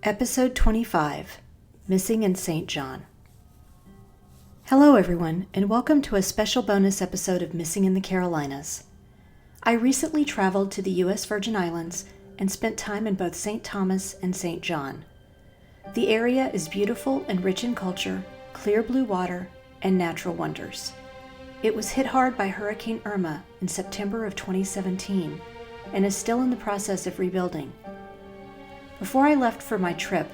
Episode 25, Missing in St. John. Hello everyone, and welcome to a special bonus episode of Missing in the Carolinas. I recently traveled to the U.S. Virgin Islands and spent time in both St. Thomas and St. John. The area is beautiful and rich in culture, clear blue water, and natural wonders. It was hit hard by Hurricane Irma in September of 2017 and is still in the process of rebuilding. Before I left for my trip,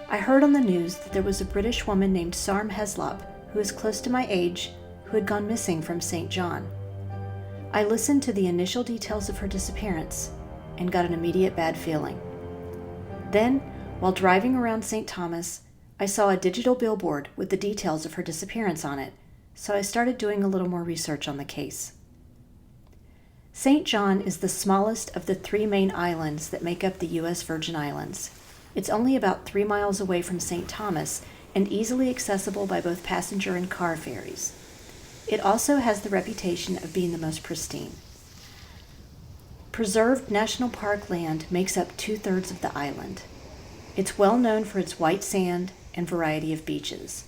I heard on the news that there was a British woman named Sarm Heslop, who is close to my age, who had gone missing from St. John. I listened to the initial details of her disappearance and got an immediate bad feeling. Then, while driving around St. Thomas, I saw a digital billboard with the details of her disappearance on it, so I started doing a little more research on the case. St. John is the smallest of the three main islands that make up the U.S. Virgin Islands. It's only about 3 miles away from St. Thomas and easily accessible by both passenger and car ferries. It also has the reputation of being the most pristine. Preserved national park land makes up 2/3 of the island. It's well known for its white sand and variety of beaches.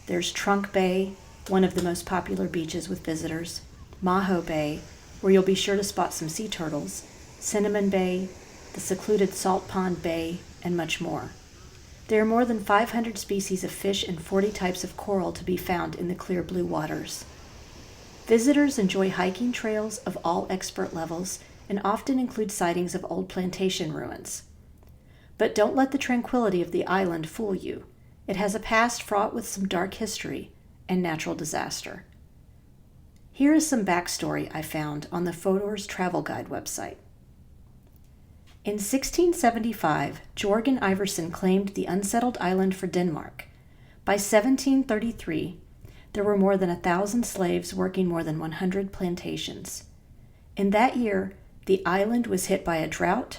There's Trunk Bay, one of the most popular beaches with visitors, Maho Bay, where you'll be sure to spot some sea turtles, Cinnamon Bay, the secluded Salt Pond Bay, and much more. There are more than 500 species of fish and 40 types of coral to be found in the clear blue waters. Visitors enjoy hiking trails of all expert levels and often include sightings of old plantation ruins. But don't let the tranquility of the island fool you. It has a past fraught with some dark history and natural disaster. Here is some backstory I found on the Fodor's Travel Guide website. In 1675, Jorgen Iversen claimed the unsettled island for Denmark. By 1733, there were more than 1,000 slaves working more than 100 plantations. In that year, the island was hit by a drought,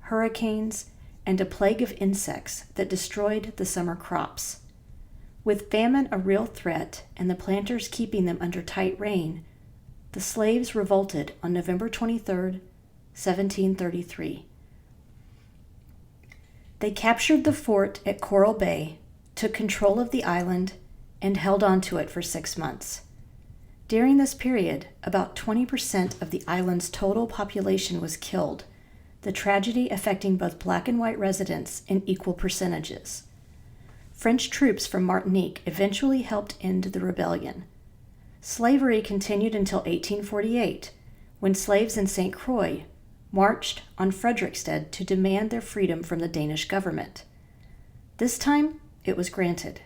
hurricanes, and a plague of insects that destroyed the summer crops. With famine a real threat and the planters keeping them under tight rein, the slaves revolted on November 23, 1733. They captured the fort at Coral Bay, took control of the island, and held on to it for 6 months. During this period, about 20% of the island's total population was killed, the tragedy affecting both black and white residents in equal percentages. French troops from Martinique eventually helped end the rebellion. Slavery continued until 1848, when slaves in St. Croix marched on Frederiksted to demand their freedom from the Danish government. This time, it was granted.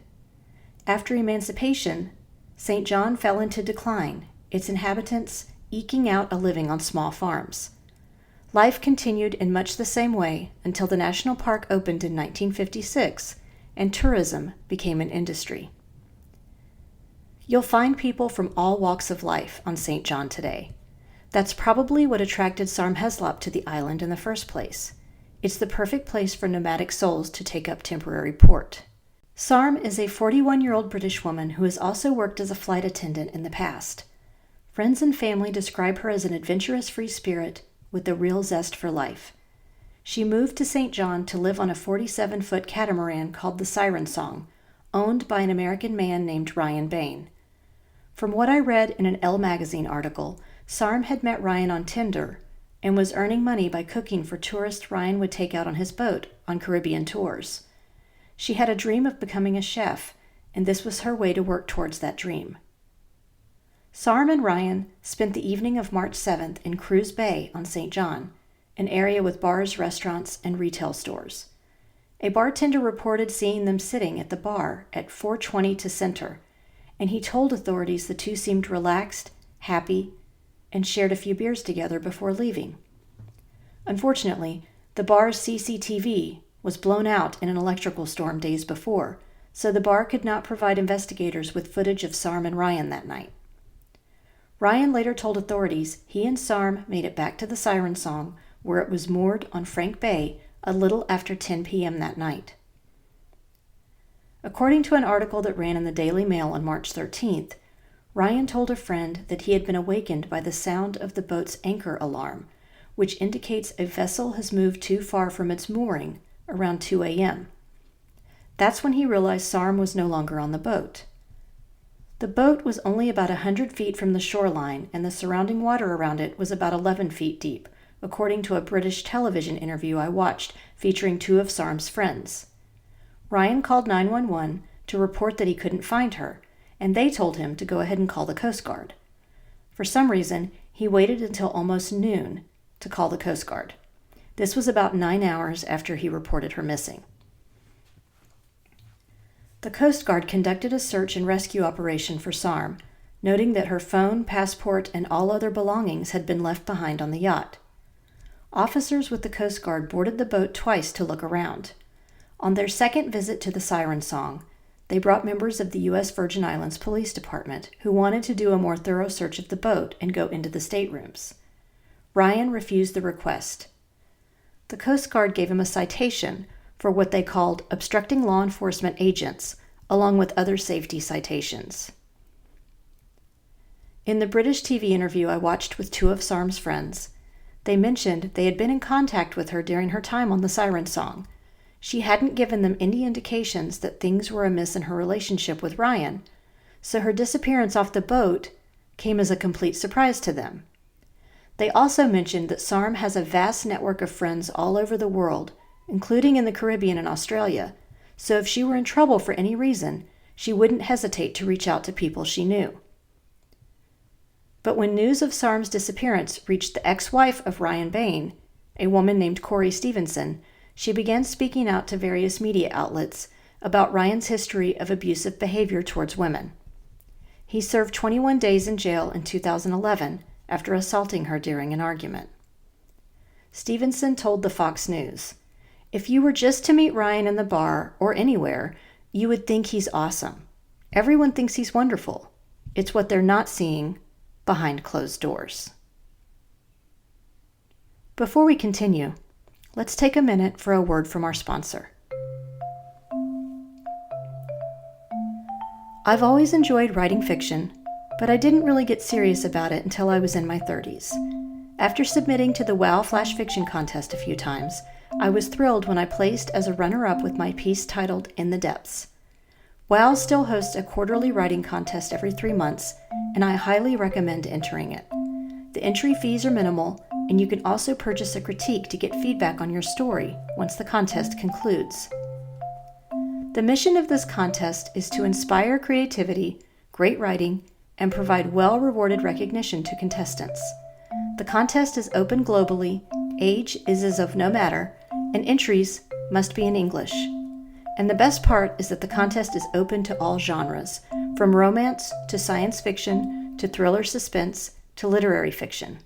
After emancipation, St. John fell into decline, its inhabitants eking out a living on small farms. Life continued in much the same way until the national park opened in 1956 and tourism became an industry. You'll find people from all walks of life on St. John today. That's probably what attracted Sarm Heslop to the island in the first place. It's the perfect place for nomadic souls to take up temporary port. Sarm is a 41-year-old British woman who has also worked as a flight attendant in the past. Friends and family describe her as an adventurous free spirit with a real zest for life. She moved to St. John to live on a 47-foot catamaran called the Siren Song, owned by an American man named Ryan Bain. From what I read in an Elle magazine article, Sarm had met Ryan on Tinder and was earning money by cooking for tourists Ryan would take out on his boat on Caribbean tours. She had a dream of becoming a chef, and this was her way to work towards that dream. Sarm and Ryan spent the evening of March 7th in Cruz Bay on St. John, an area with bars, restaurants, and retail stores. A bartender reported seeing them sitting at the bar at 420 to Center, and he told authorities the two seemed relaxed, happy, and shared a few beers together before leaving. Unfortunately, the bar's CCTV was blown out in an electrical storm days before, so the bar could not provide investigators with footage of Sarm and Ryan that night. Ryan later told authorities he and Sarm made it back to the Siren Song, where it was moored on Frank Bay a little after 10 p.m. that night. According to an article that ran in the Daily Mail on March 13th, Ryan told a friend that he had been awakened by the sound of the boat's anchor alarm, which indicates a vessel has moved too far from its mooring around 2 a.m. That's when he realized Sarm was no longer on the boat. The boat was only about 100 feet from the shoreline, and the surrounding water around it was about 11 feet deep, according to a British television interview I watched featuring two of Sarm's friends. Ryan called 911 to report that he couldn't find her, and they told him to go ahead and call the Coast Guard. For some reason, he waited until almost noon to call the Coast Guard. This was about 9 hours after he reported her missing. The Coast Guard conducted a search and rescue operation for Sarm, noting that her phone, passport, and all other belongings had been left behind on the yacht. Officers with the Coast Guard boarded the boat twice to look around. On their second visit to the Siren Song, they brought members of the U.S. Virgin Islands Police Department who wanted to do a more thorough search of the boat and go into the staterooms. Ryan refused the request. The Coast Guard gave him a citation for what they called obstructing law enforcement agents, along with other safety citations. In the British TV interview I watched with two of Sarm's friends, they mentioned they had been in contact with her during her time on the Siren Song. She hadn't given them any indications that things were amiss in her relationship with Ryan, so her disappearance off the boat came as a complete surprise to them. They also mentioned that Sarm has a vast network of friends all over the world, including in the Caribbean and Australia, so if she were in trouble for any reason, she wouldn't hesitate to reach out to people she knew. But when news of Sarm's disappearance reached the ex-wife of Ryan Bain, a woman named Corey Stevenson, she began speaking out to various media outlets about Ryan's history of abusive behavior towards women. He served 21 days in jail in 2011 after assaulting her during an argument. Stevenson told the Fox News, "If you were just to meet Ryan in the bar or anywhere, you would think he's awesome. Everyone thinks he's wonderful. It's what they're not seeing behind closed doors." Before we continue, let's take a minute for a word from our sponsor. I've always enjoyed writing fiction, but I didn't really get serious about it until I was in my 30s. After submitting to the WOW Flash Fiction Contest a few times, I was thrilled when I placed as a runner-up with my piece titled In the Depths. WOW still hosts a quarterly writing contest every 3 months, and I highly recommend entering it. The entry fees are minimal, and you can also purchase a critique to get feedback on your story once the contest concludes. The mission of this contest is to inspire creativity, great writing, and provide well-rewarded recognition to contestants. The contest is open globally, age is of no matter, and entries must be in English. And the best part is that the contest is open to all genres, from romance to science fiction to thriller suspense to literary fiction.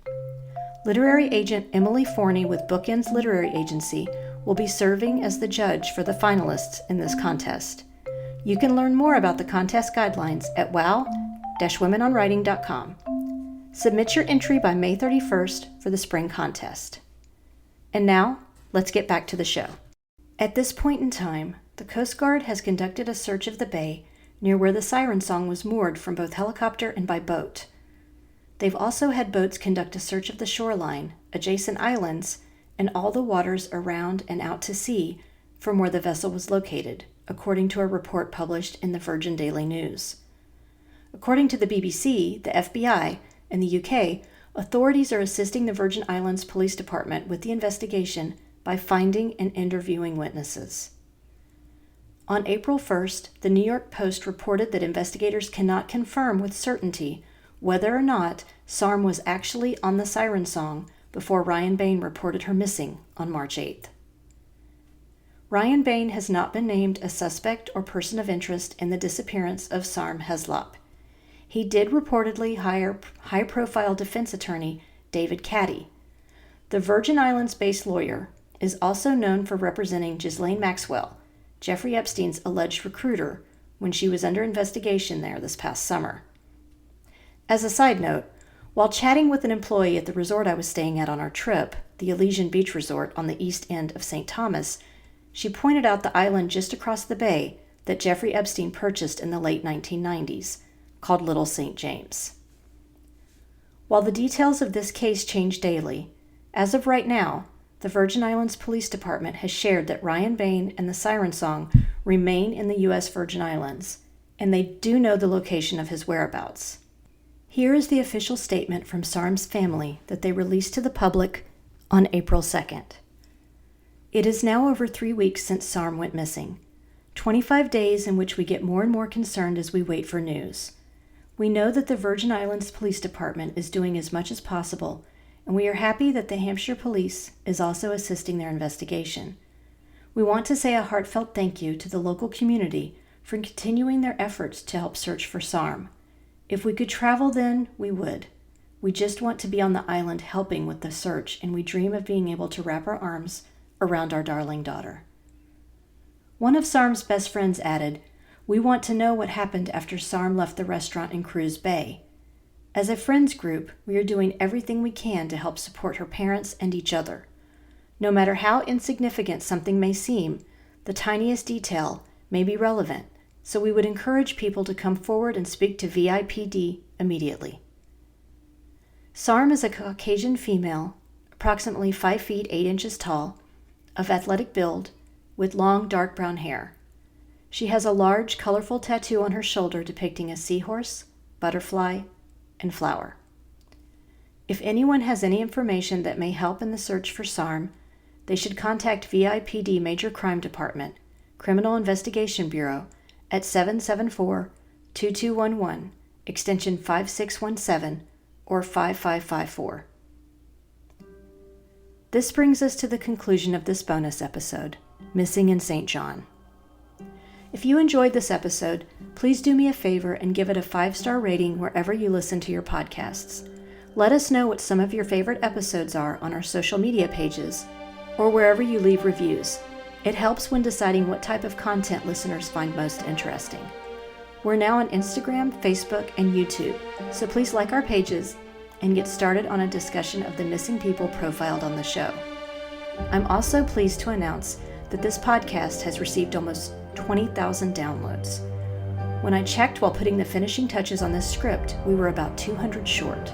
Literary agent Emily Forney with Bookends Literary Agency will be serving as the judge for the finalists in this contest. You can learn more about the contest guidelines at wow-womenonwriting.com. Submit your entry by May 31st for the spring contest. And now, let's get back to the show. At this point in time, the Coast Guard has conducted a search of the bay near where the Siren Song was moored from both helicopter and by boat. They've also had boats conduct a search of the shoreline, adjacent islands, and all the waters around and out to sea from where the vessel was located, according to a report published in the Virgin Daily News. According to the BBC, the FBI, and the UK, authorities are assisting the Virgin Islands Police Department with the investigation by finding and interviewing witnesses. On April 1st, the New York Post reported that investigators cannot confirm with certainty whether or not Sarm was actually on the Siren Song before Ryan Bain reported her missing on March 8th. Ryan Bain has not been named a suspect or person of interest in the disappearance of Sarm Heslop. He did reportedly hire high-profile defense attorney David Caddy. The Virgin Islands-based lawyer is also known for representing Ghislaine Maxwell, Jeffrey Epstein's alleged recruiter, when she was under investigation there this past summer. As a side note, while chatting with an employee at the resort I was staying at on our trip, the Elysian Beach Resort on the east end of St. Thomas, she pointed out the island just across the bay that Jeffrey Epstein purchased in the late 1990s, called Little St. James. While the details of this case change daily, as of right now, the Virgin Islands Police Department has shared that Ryan Bain and the Siren Song remain in the U.S. Virgin Islands, and they do know the location of his whereabouts. Here is the official statement from Sarm's family that they released to the public on April 2nd. It is now over 3 weeks since Sarm went missing. 25 days in which we get more and more concerned as we wait for news. We know that the Virgin Islands Police Department is doing as much as possible, and we are happy that the Hampshire Police is also assisting their investigation. We want to say a heartfelt thank you to the local community for continuing their efforts to help search for Sarm. If we could travel then, we would. We just want to be on the island helping with the search, and we dream of being able to wrap our arms around our darling daughter. One of Sarm's best friends added, "We want to know what happened after Sarm left the restaurant in Cruz Bay. As a friends group, we are doing everything we can to help support her parents and each other. No matter how insignificant something may seem, the tiniest detail may be relevant, so we would encourage people to come forward and speak to VIPD immediately." Sarm is a Caucasian female, approximately 5 feet 8 inches tall, of athletic build, with long dark brown hair. She has a large, colorful tattoo on her shoulder depicting a seahorse, butterfly, and flower. If anyone has any information that may help in the search for Sarm, they should contact VIPD Major Crime Department, Criminal Investigation Bureau, at 774-2211, extension 5617, or 5554. This brings us to the conclusion of this bonus episode, Missing in St. John. If you enjoyed this episode, please do me a favor and give it a 5-star rating wherever you listen to your podcasts. Let us know what some of your favorite episodes are on our social media pages or wherever you leave reviews. It helps when deciding what type of content listeners find most interesting. We're now on Instagram, Facebook, and YouTube, so please like our pages and get started on a discussion of the missing people profiled on the show. I'm also pleased to announce that this podcast has received almost 20,000 downloads. When I checked while putting the finishing touches on this script, we were about 200 short.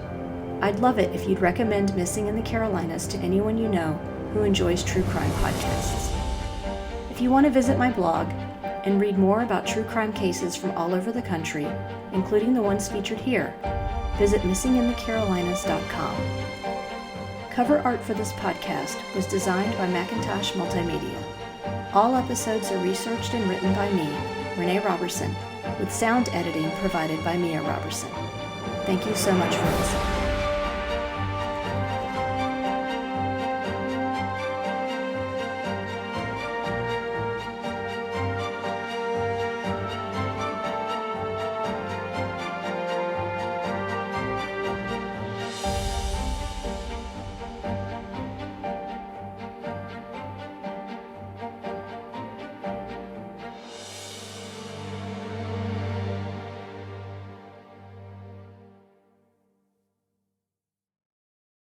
I'd love it if you'd recommend Missing in the Carolinas to anyone you know who enjoys true crime podcasts. If you want to visit my blog and read more about true crime cases from all over the country, including the ones featured here, visit missinginthecarolinas.com. Cover art for this podcast was designed by Mackintosh Multimedia. All episodes are researched and written by me, Renee Roberson, with sound editing provided by Mia Roberson. Thank you so much for listening.